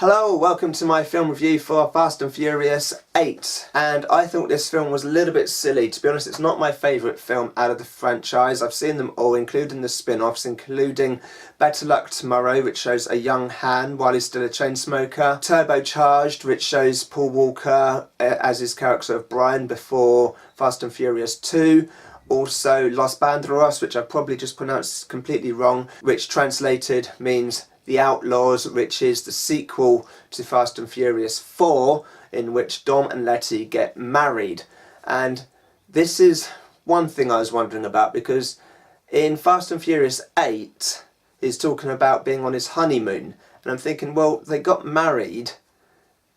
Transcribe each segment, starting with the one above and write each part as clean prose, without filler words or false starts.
Hello, welcome to my film review for Fast and Furious 8, and I thought this film was a little bit silly. To be honest, it's not my favourite film out of the franchise. I've seen them all, including the spin-offs, including Better Luck Tomorrow, which shows a young Han while he's still a chain smoker, Turbocharged, which shows Paul Walker as his character of Brian before Fast and Furious 2, also Los Banderos, which I probably just pronounced completely wrong, which translated means The Outlaws, which is the sequel to Fast and Furious 4, in which Dom and Letty get married. And this is one thing I was wondering about, because in Fast and Furious 8 he's talking about being on his honeymoon, and I'm thinking, well, they got married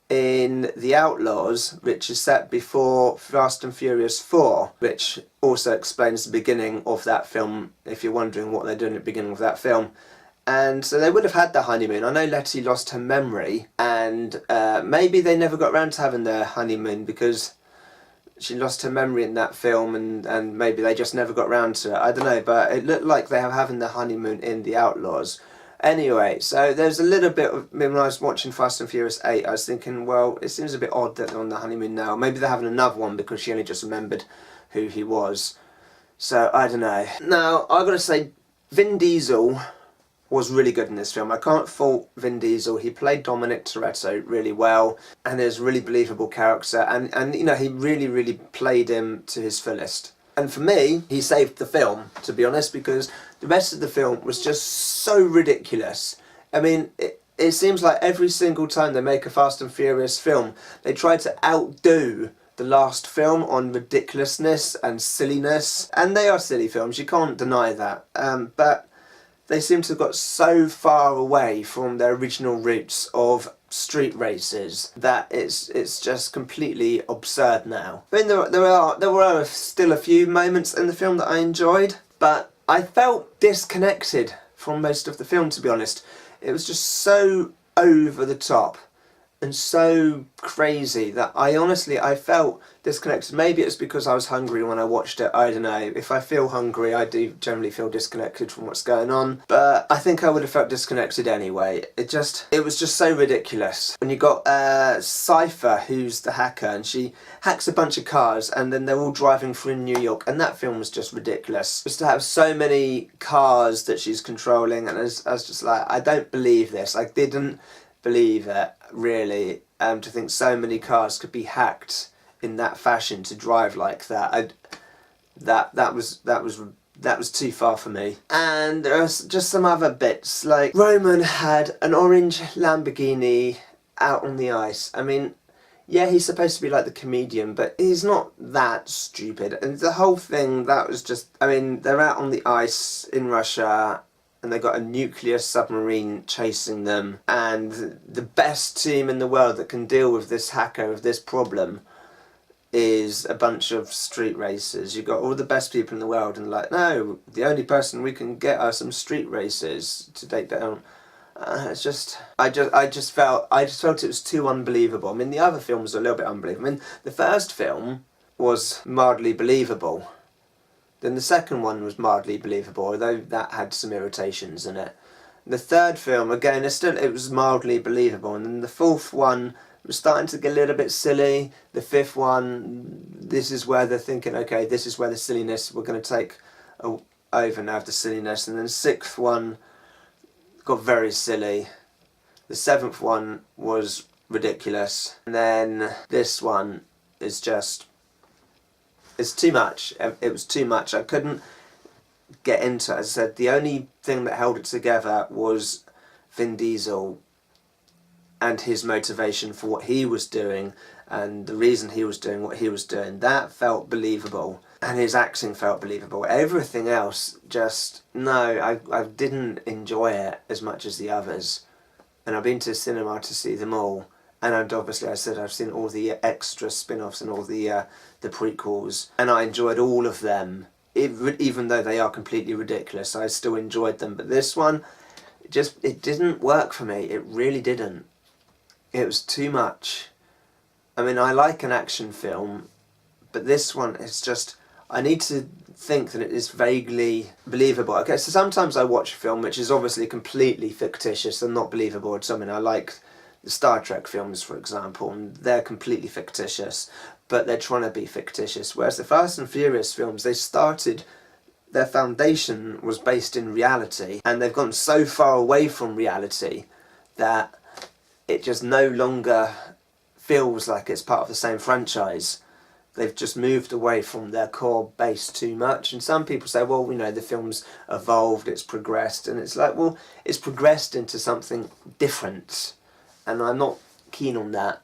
in The Outlaws, which is set before Fast and Furious 4, which also explains the beginning of that film, if you're wondering what they're doing at the beginning of that film. And so they would have had their honeymoon. I know Letty lost her memory, and maybe they never got around to having their honeymoon because she lost her memory in that film, and maybe they just never got around to it. I don't know, but it looked like they were having their honeymoon in The Outlaws. Anyway, so there's a little bit of, when I was watching Fast and Furious 8, I was thinking, well, it seems a bit odd that they're on the honeymoon now. Maybe they're having another one because she only just remembered who he was. So, I don't know. Now, I've got to say, Vin Diesel was really good in this film. I can't fault Vin Diesel. He played Dominic Toretto really well, and is a really believable character, and you know, he really played him to his fullest. And for me, he saved the film, to be honest, because the rest of the film was just so ridiculous. I mean, it seems like every single time they make a Fast and Furious film, they try to outdo the last film on ridiculousness and silliness. And they are silly films, you can't deny that. But they seem to have got so far away from their original roots of street races that it's just completely absurd now. I mean, there were still a few moments in the film that I enjoyed, but I felt disconnected from most of the film, to be honest. It was just so over the top and so crazy that I felt disconnected. Maybe it's because I was hungry when I watched it, I don't know. If I feel hungry, I do generally feel disconnected from what's going on, but I think I would have felt disconnected anyway. It was just so ridiculous. When you got Cypher, who's the hacker, and she hacks a bunch of cars, and then they're all driving through New York, and that film was just ridiculous. Just to have so many cars that she's controlling, and I was just like, I don't believe this. I didn't believe it, really, to think so many cars could be hacked in that fashion to drive like that. That was too far for me. And there are just some other bits, like Roman had an orange Lamborghini out on the ice. I mean, yeah, he's supposed to be like the comedian, but he's not that stupid. And the whole thing, that was just, I mean, they're out on the ice in Russia, and they got a nuclear submarine chasing them, and the best team in the world that can deal with this hacker, with this problem, is a bunch of street racers. You've got all the best people in the world, and like, no, the only person we can get are some street racers to take down. It's just, I just felt it was too unbelievable. I mean, the other films are a little bit unbelievable. I mean, the first film was mildly believable. Then the second one was mildly believable, although that had some irritations in it. The third film, again, it was mildly believable, and then the fourth one was starting to get a little bit silly. The fifth one, this is where they're thinking, okay, this is where the silliness, we're going to take over now of the silliness. And then the sixth one got very silly. The seventh one was ridiculous. And then this one is just, it's too much. It was too much. I couldn't get into it. As I said, the only thing that held it together was Vin Diesel and his motivation for what he was doing, and the reason he was doing what he was doing. That felt believable, and his acting felt believable. Everything else, just, no, I didn't enjoy it as much as the others. And I've been to the cinema to see them all. And obviously, I said I've seen all the extra spin-offs and all the prequels, and I enjoyed all of them. Even though they are completely ridiculous, I still enjoyed them. But this one, it didn't work for me. It really didn't. It was too much. I mean, I like an action film, but this one is just, I need to think that it is vaguely believable. Okay, so sometimes I watch a film which is obviously completely fictitious and not believable. It's something I like the Star Trek films, for example, and they're completely fictitious, but they're trying to be fictitious. Whereas the Fast and Furious films, their foundation was based in reality, and they've gone so far away from reality that it just no longer feels like it's part of the same franchise. They've just moved away from their core base too much. And some people say, well, the film's evolved, it's progressed. And it's like, well, it's progressed into something different. And I'm not keen on that.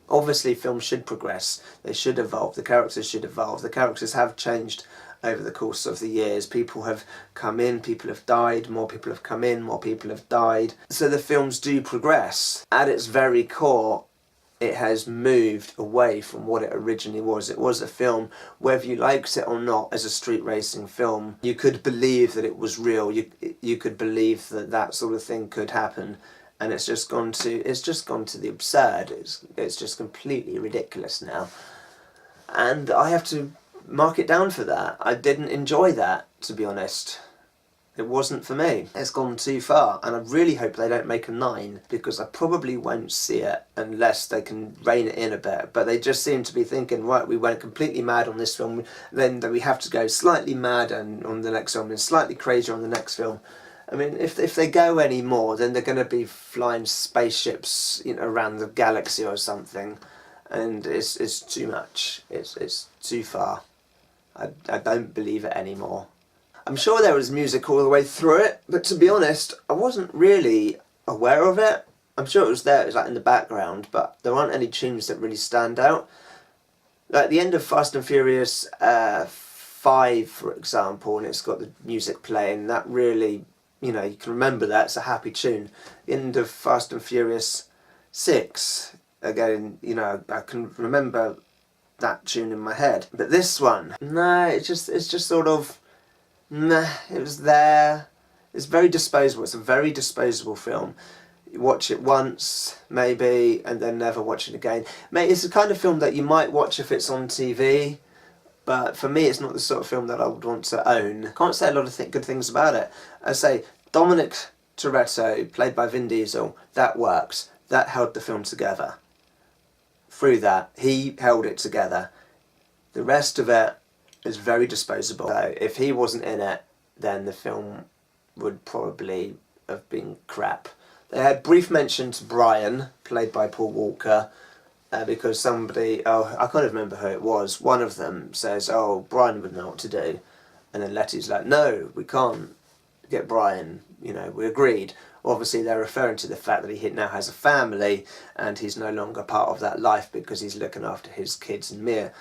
Obviously films should progress. They should evolve. The characters should evolve. The characters have changed over the course of the years. People have come in, people have died, more people have come in, more people have died. So the films do progress. At its very core, it has moved away from what it originally was. It was a film, whether you liked it or not, as a street racing film, you could believe that it was real. You could believe that that sort of thing could happen, and it's just gone to the absurd. It's just completely ridiculous now, and I have to mark it down for that. I didn't enjoy that, to be honest. It wasn't for me. It's gone too far, and I really hope they don't make a 9, because I probably won't see it unless they can rein it in a bit. But they just seem to be thinking, right, we went completely mad on this film, then we have to go slightly mad on the next film and slightly crazier on the next film. I mean, if they go any more, then they're going to be flying spaceships, around the galaxy or something, and it's too much. It's too far. I don't believe it anymore. I'm sure there was music all the way through it, but to be honest, I wasn't really aware of it. I'm sure it was there, it was like in the background, but there aren't any tunes that really stand out. Like the end of Fast and Furious 5, for example, and it's got the music playing, that really, you can remember that, it's a happy tune. The end of Fast and Furious 6, again, I can remember that tune in my head. But this one, no, it's just sort of, nah, it was there. It's very disposable. It's a very disposable film. You watch it once, maybe, and then never watch it again. Mate, it's the kind of film that you might watch if it's on TV, but for me it's not the sort of film that I would want to own. Can't say a lot of good things about it. I say, Dominic Toretto, played by Vin Diesel, that works. That held the film together. Through that, he held it together. The rest of it is very disposable. So if he wasn't in it, then the film would probably have been crap. They had brief mention to Brian, played by Paul Walker, because somebody, I can't even remember who it was, one of them says, oh, Brian would know what to do. And then Letty's like, no, we can't get Brian, we agreed. Obviously they're referring to the fact that he now has a family and he's no longer part of that life because he's looking after his kids and Mia,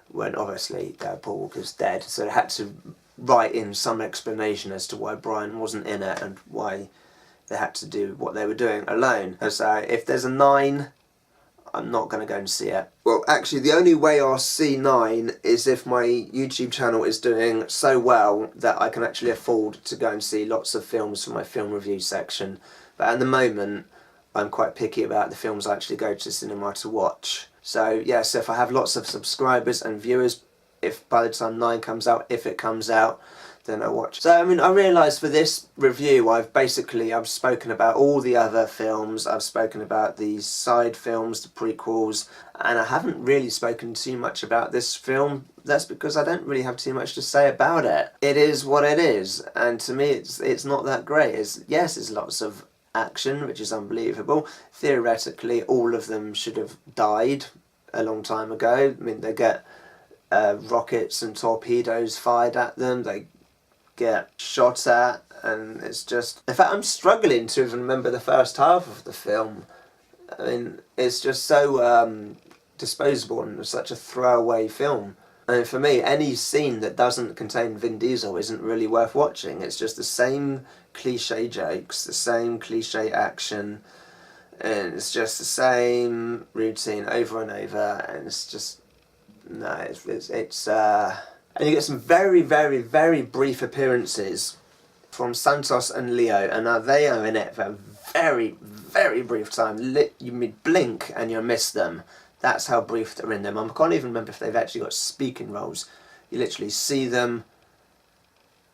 when obviously Paul Walker's dead. So they had to write in some explanation as to why Brian wasn't in it and why they had to do what they were doing alone. So if there's a 9, I'm not going to go and see it. Well, actually, the only way I'll see 9 is if my YouTube channel is doing so well that I can actually afford to go and see lots of films for my film review section. But at the moment, I'm quite picky about the films I actually go to cinema to watch. So, yeah, so if I have lots of subscribers and viewers, if by the time 9 comes out, if it comes out, then I watch. So, I mean, I realised for this review, I've spoken about all the other films, I've spoken about the side films, the prequels, and I haven't really spoken too much about this film. That's because I don't really have too much to say about it. It is what it is, and to me it's not that great. Yes, there's lots of action, which is unbelievable. Theoretically, all of them should have died a long time ago. I mean, they get rockets and torpedoes fired at them, they get shot at, and it's just, in fact, I'm struggling to even remember the first half of the film. I mean, it's just so disposable and such a throwaway film. And for me, any scene that doesn't contain Vin Diesel isn't really worth watching. It's just the same cliche jokes, the same cliche action, and it's just the same routine over and over, and it's just, no, it's and you get some very, very, very brief appearances from Santos and Leo, and now they are in it for a very, very brief time. You blink and you'll miss them. That's how brief they're in them. I can't even remember if they've actually got speaking roles. You literally see them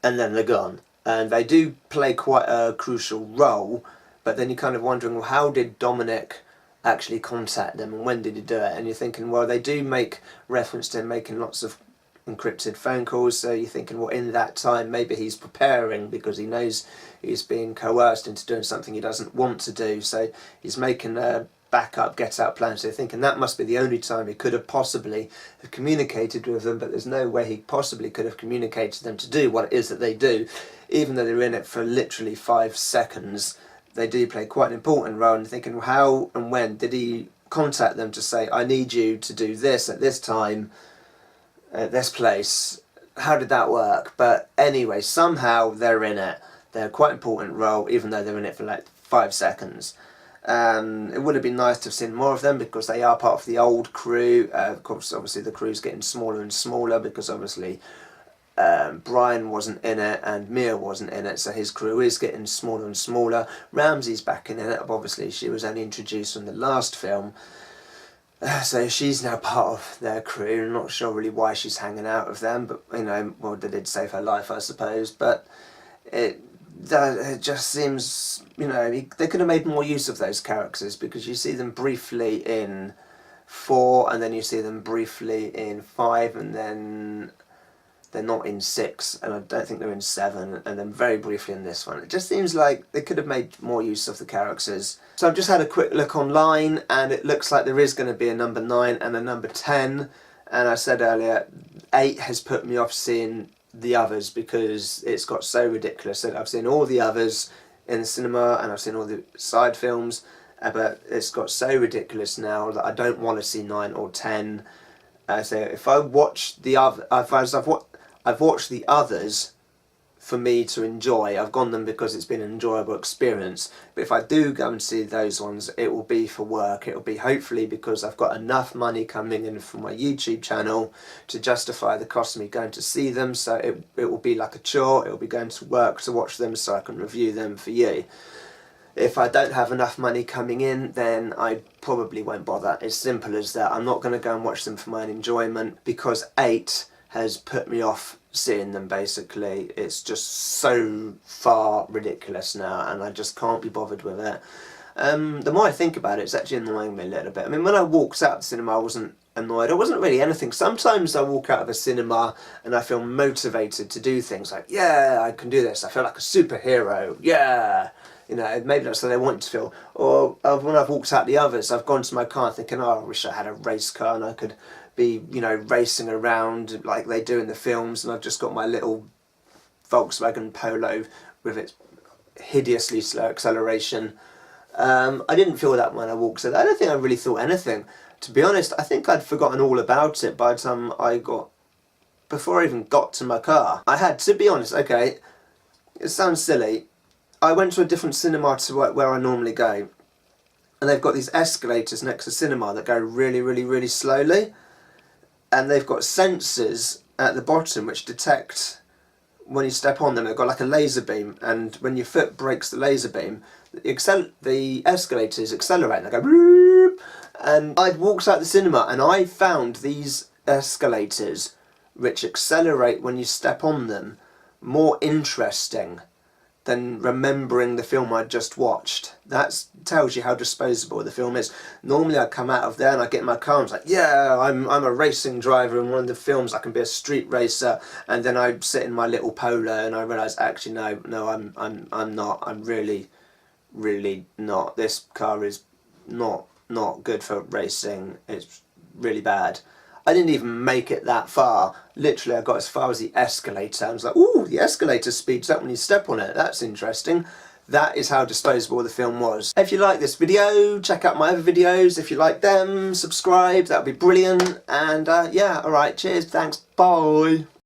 and then they're gone. And they do play quite a crucial role, but then you're kind of wondering, well, how did Dominic actually contact them and when did he do it? And you're thinking, well, they do make reference to him making lots of encrypted phone calls, so you're thinking, well, in that time maybe he's preparing because he knows he's being coerced into doing something he doesn't want to do, so he's making a backup get out plan. So you're thinking that must be the only time he could have possibly have communicated with them, but there's no way he possibly could have communicated to them to do what it is that they do. Even though they're in it for literally 5 seconds, they do play quite an important role. And thinking, well, how and when did he contact them to say, I need you to do this at this time at this place? How did that work? But anyway, somehow they're in it. They're quite an important role, even though they're in it for like 5 seconds. It would have been nice to have seen more of them because they are part of the old crew. Of course, obviously the crew's getting smaller and smaller because obviously Brian wasn't in it and Mia wasn't in it, so his crew is getting smaller and smaller. Ramsey's back in it, but obviously she was only introduced in the last film. So she's now part of their crew. I'm not sure really why she's hanging out with them, but you know, well, they did save her life, I suppose. But it just seems, you know, they could have made more use of those characters because you see them briefly in 4 and then you see them briefly in 5 and then they're not in 6 and I don't think they're in 7 and then very briefly in this one. It just seems like they could have made more use of the characters. So I've just had a quick look online and it looks like there is going to be a number 9 and a number 10, and I said earlier 8 has put me off seeing the others because it's got so ridiculous. I've seen all the others in the cinema and I've seen all the side films, but it's got so ridiculous now that I don't want to see 9 or 10. So if I watch the other, I've watched the others for me to enjoy. I've gone them because it's been an enjoyable experience. But if I do go and see those ones, it will be for work. It will be hopefully because I've got enough money coming in from my YouTube channel to justify the cost of me going to see them. So it will be like a chore. It will be going to work to watch them so I can review them for you. If I don't have enough money coming in, then I probably won't bother. It's simple as that. I'm not going to go and watch them for my own enjoyment because 8 has put me off seeing them, basically. It's just so far ridiculous now and I just can't be bothered with it. The more I think about it, it's actually annoying me a little bit. I mean, when I walked out of the cinema I wasn't annoyed. I wasn't really anything. Sometimes I walk out of a cinema and I feel motivated to do things like, yeah, I can do this. I feel like a superhero. Yeah. You know, maybe that's what they want you to feel. Or when I've walked out the others, I've gone to my car thinking, oh, I wish I had a race car and I could be, you know, racing around like they do in the films, and I've just got my little Volkswagen Polo with its hideously slow acceleration. I didn't feel that when I walked out. I don't think I really thought anything. To be honest, I think I'd forgotten all about it by the time before I even got to my car. I had, to be honest, okay, it sounds silly, I went to a different cinema to where I normally go, and they've got these escalators next to the cinema that go really, really, really slowly, and they've got sensors at the bottom which detect when you step on them. They've got like a laser beam, and when your foot breaks the laser beam, the escalators accelerate and they go boop. And I'd walked out the cinema and I found these escalators which accelerate when you step on them more interesting than remembering the film I'd just watched. That tells you how disposable the film is. Normally I come out of there and I get in my car and it's like, yeah, I'm a racing driver in one of the films, I can be a street racer, and then I sit in my little Polo and I realise actually no, I'm not. I'm really not. This car is not good for racing. It's really bad. I didn't even make it that far. Literally, I got as far as the escalator. I was like, ooh, the escalator speeds up when you step on it. That's interesting. That is how disposable the film was. If you like this video, check out my other videos. If you like them, subscribe. That would be brilliant. And yeah, alright, cheers, thanks, bye.